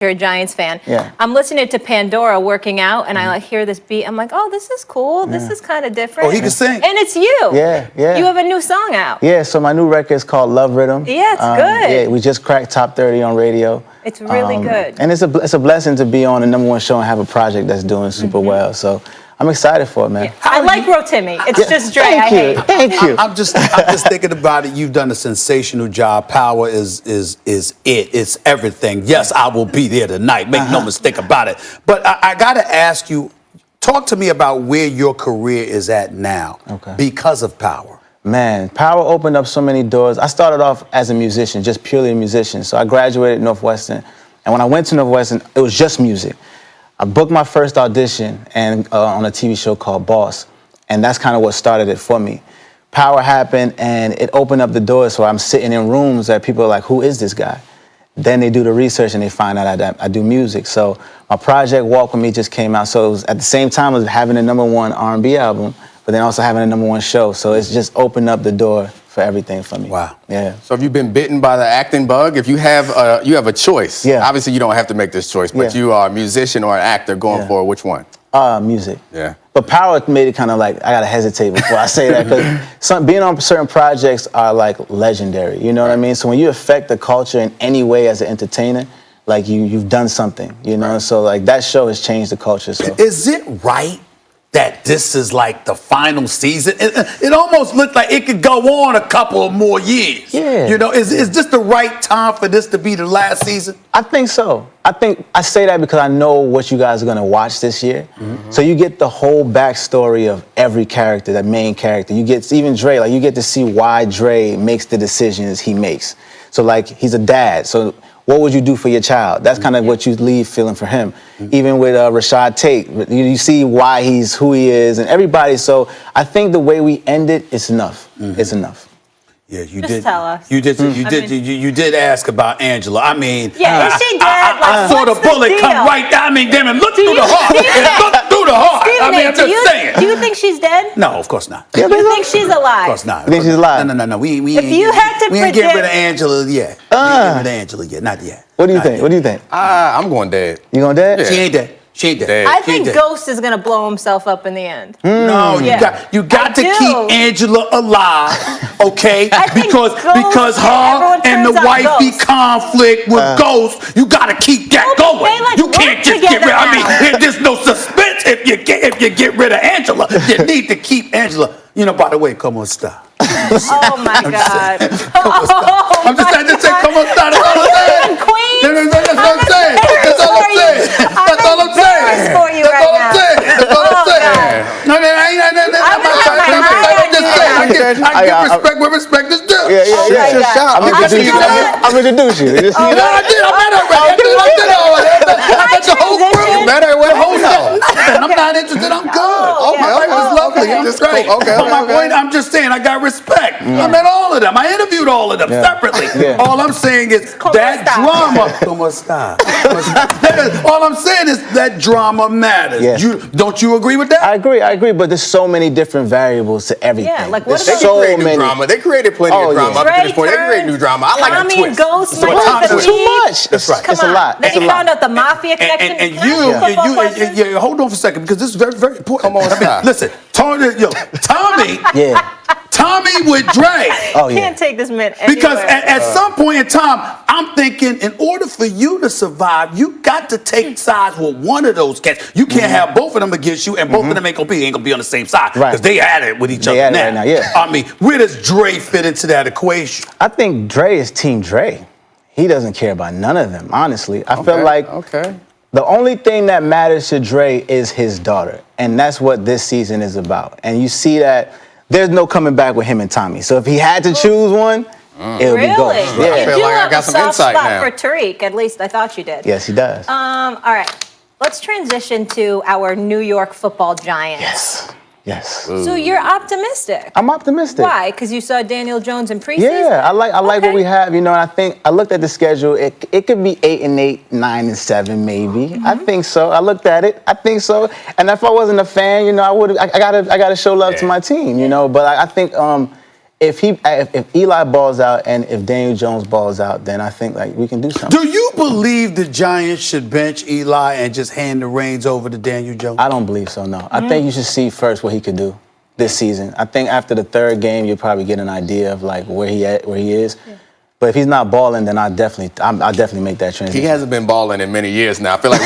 You're a Giants fan. Yeah. I'm listening to Pandora working out, and I like hear this beat. I'm like, oh, this is cool. This is kind of different. Oh, he can sing. And it's you. Yeah. You have a new song out. Yeah, so my new record is called Love Rhythm. Yeah, it's good. Yeah, we just cracked top 30 on radio. It's really good. And it's a blessing to be on the #1 show and have a project that's doing super well. So I'm excited for it, man. Yeah. I like Rotimi. It's just Dre. I hate. Thank you. I'm just thinking about it. You've done a sensational job. Power is it. It's everything. Yes, I will be there tonight. Make no mistake about it. But I got to ask you, talk to me about where your career is at now because of Power. Man, Power opened up so many doors. I started off as a musician, just purely a musician. So I graduated Northwestern. And when I went to Northwestern, it was just music. I booked my first audition and on a TV show called Boss, and that's kind of what started it for me. Power happened, and it opened up the doors, so I'm sitting in rooms that people are like, who is this guy? Then they do the research, and they find out I do music. So my project, Walk With Me, just came out, so it was at the same time as having a #1 R&B album, but then also having a #1 show, so it's just opened up the door for everything for me. Wow. Yeah. So have you been bitten by the acting bug? If you have a choice, obviously you don't have to make this choice, but you are a musician or an actor going for which one? Music. Yeah. But Power made it kind of like, I gotta hesitate before I say that, because being on certain projects are like legendary, you know what I mean? So when you affect the culture in any way as an entertainer, like you've done something, you know? So like that show has changed the culture. So Is it right that this is like the final season? It almost looked like it could go on a couple of more years. Yeah. You know, is this the right time for this to be the last season? I think so. I say that because I know what you guys are gonna watch this year. So you get the whole backstory of every character, that main character. You get, even Dre, like you get to see why Dre makes the decisions he makes. So like, he's a dad, so what would you do for your child? That's kind of what you leave feeling for him. Even with Rashad Tate, you see why he's who he is and everybody. So I think the way we end it is enough. It's enough. Yeah, you Just did. tell us. You did ask about Angela. I mean, Yeah, is she dead? I saw the what's bullet deal? come right down. I mean, damn it, look through the heart. It looked through the heart. I mean, I'm just saying. Do you think she's dead? No, of course not. Do you think she's alive? Of course not. You think she's alive? No. We If ain't, you had to we ain't getting rid of predict- Angela yet. We ain't getting rid of Angela yet. Not yet. What do you Not think? yet. What do you think? I'm going dead. You gonna dead? Yeah. She ain't dead. She ain't dead. I She think ain't dead. Ghost is gonna blow himself up in the end. No, you got to I do. keep Angela alive, okay? I think because Ghost, her everyone and the turns on wifey Ghost. conflict with Ghost, you got to keep that No, but going. they, like, You work can't just get rid. together now. There's no suspense if you get rid of Angela. You need to keep Angela. You know, by the way, come on, stop. Oh my God! I'm just saying, come on, stop. That's all I'm saying. Queen. That's what I'm saying. That's all I'm saying. That's all I'm saying. For you That's all right I'm now. saying. That's all I'm saying. No, I give respect where respect is due. I'm introduce you. I did. I met her already. I met the whole crew. Met her with whole I'm not interested. I'm good. My wife is lovely. I'm straight. But my point, I'm just saying, I got respect. I met all of them. I interviewed all of them separately. All I'm saying is that drama. All I'm saying is that drama matters. Yes. Don't you agree with that? I agree, but there's so many different variables to everything. Yeah, like what There's about- so They created many. new drama. They created plenty of drama up to this point. They created new drama. I like Tommy a and twist. Ghost So might Tom, be the that's too lead. much. That's right. Come It's on. a lot. Then It's a you lot. found out the mafia connection. And Can I ask a football question? you, hold on for a second because this is very, very important. Come on, stop. Listen, Tommy with Dre. Oh yeah. Can't take this man Because anywhere. at some point in time, I'm thinking in order for you to survive, you got to take sides with one of those cats. You can't have both of them against you, and both of them ain't gonna be on the same side. Right. Because they at it with each They other at it right now, yeah. I mean, where does Dre fit into that equation? I think Dre is Team Dre. He doesn't care about none of them, honestly. I feel like the only thing that matters to Dre is his daughter. And that's what this season is about. And you see that there's no coming back with him and Tommy. So if he had to choose one, it would be Ghost. Really? I You feel do like I have got a some soft insight spot now. for Tariq. At least I thought you did. Yes, he does. All right. Let's transition to our New York Football Giants. Yes. So you're optimistic. I'm optimistic. Why? Because you saw Daniel Jones in preseason? Yeah, I like what Okay. we have, you know, and I think I looked at the schedule. It could be 8-8, 9-7, maybe. I think so. I looked at it. I think so. And if I wasn't a fan, you know, I gotta show love to my team, you know. But I think if Eli balls out and if Daniel Jones balls out, then I think like we can do something. Do you believe the Giants should bench Eli and just hand the reins over to Daniel Jones? I don't believe so, no. I think you should see first what he could do this season. I think after the third game, you'll probably get an idea of like where he is. Yeah. But if he's not balling, then I'll definitely make that transition. He hasn't been balling in many years now. I feel like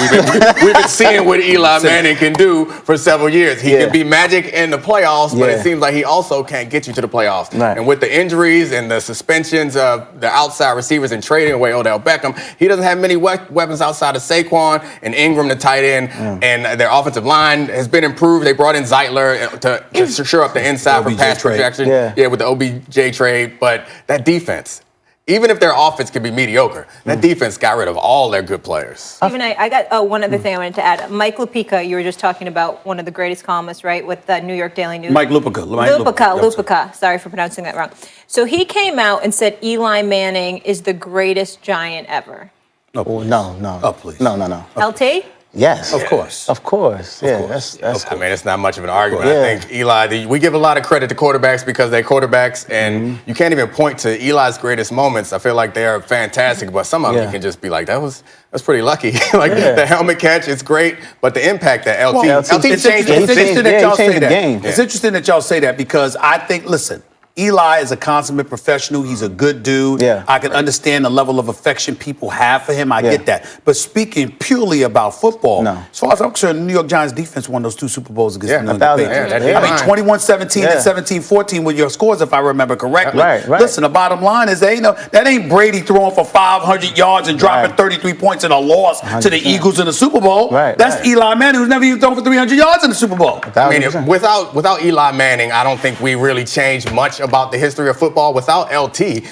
we've been seeing what Eli Manning can do for several years. He can be magic in the playoffs, but it seems like he also can't get you to the playoffs. Right. And with the injuries and the suspensions of the outside receivers and trading away Odell Beckham, he doesn't have many weapons outside of Saquon and Ingram, the tight end, and their offensive line has been improved. They brought in Zeitler to shore up the inside for pass protection. Yeah, with the OBJ trade. But that defense, even if their offense can be mediocre, that defense got rid of all their good players. Even I got one other thing I wanted to add. Mike Lupica, you were just talking about one of the greatest columnists, right, with the New York Daily News. Mike Lupica. Lupica. Sorry for pronouncing that wrong. So he came out and said Eli Manning is the greatest Giant ever. No. Oh, please. No. LT? Yes. Of course. Of course. Yeah, that's I mean, it's not much of an argument. I think Eli, we give a lot of credit to quarterbacks because they're quarterbacks, and you can't even point to Eli's greatest moments. I feel like they're fantastic, but some of them you can just be like, that's pretty lucky. The helmet catch, it's great, but the impact that LT changed the game. It's interesting that y'all say that because I think, listen, Eli is a consummate professional. He's a good dude. Yeah. I can understand the level of affection people have for him. I get that. But speaking purely about football, as far as I'm concerned, the New York Giants defense won those 2 Super Bowls against the New England Patriots. I mean, 21-17 and 17-14 with your scores, if I remember correctly. Right. Listen, the bottom line is that ain't Brady throwing for 500 yards and dropping 33 points in a loss 100%. To the Eagles in the Super Bowl. That's Eli Manning, who's never even thrown for 300 yards in the Super Bowl. 100%. I mean, without Eli Manning, I don't think we really changed much about the history of football. Without LT,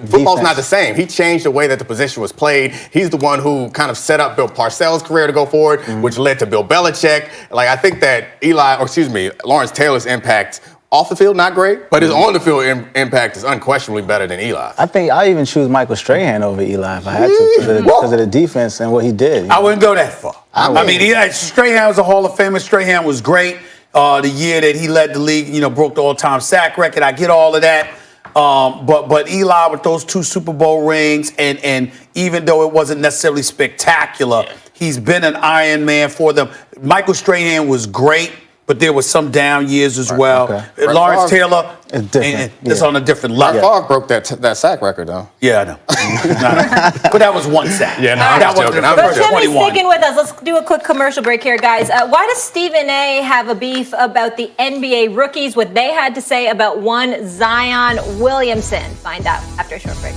football's not the same. He changed the way that the position was played. He's the one who kind of set up Bill Parcells' career to go forward, which led to Bill Belichick. Like, I think that Lawrence Taylor's impact off the field, not great, but his on the field impact is unquestionably better than Eli. I think I even choose Michael Strahan over Eli if I had to because of the defense and what he did. I wouldn't go that far. I mean, Strahan was a Hall of Famer. Strahan was great. The year that he led the league, broke the all-time sack record. I get all of that. But Eli with those 2 Super Bowl rings, and even though it wasn't necessarily spectacular, he's been an Iron Man for them. Michael Strahan was great, but there was some down years as well. Okay. Lawrence Taylor, it's on a different level. Favre broke that sack record, though. Yeah, I know. But that was 1 sack. Yeah, no, I'm joking. But Timmy's sticking with us. Let's do a quick commercial break here, guys. Why does Stephen A. have a beef about the NBA rookies, what they had to say about one Zion Williamson? Find out after a short break.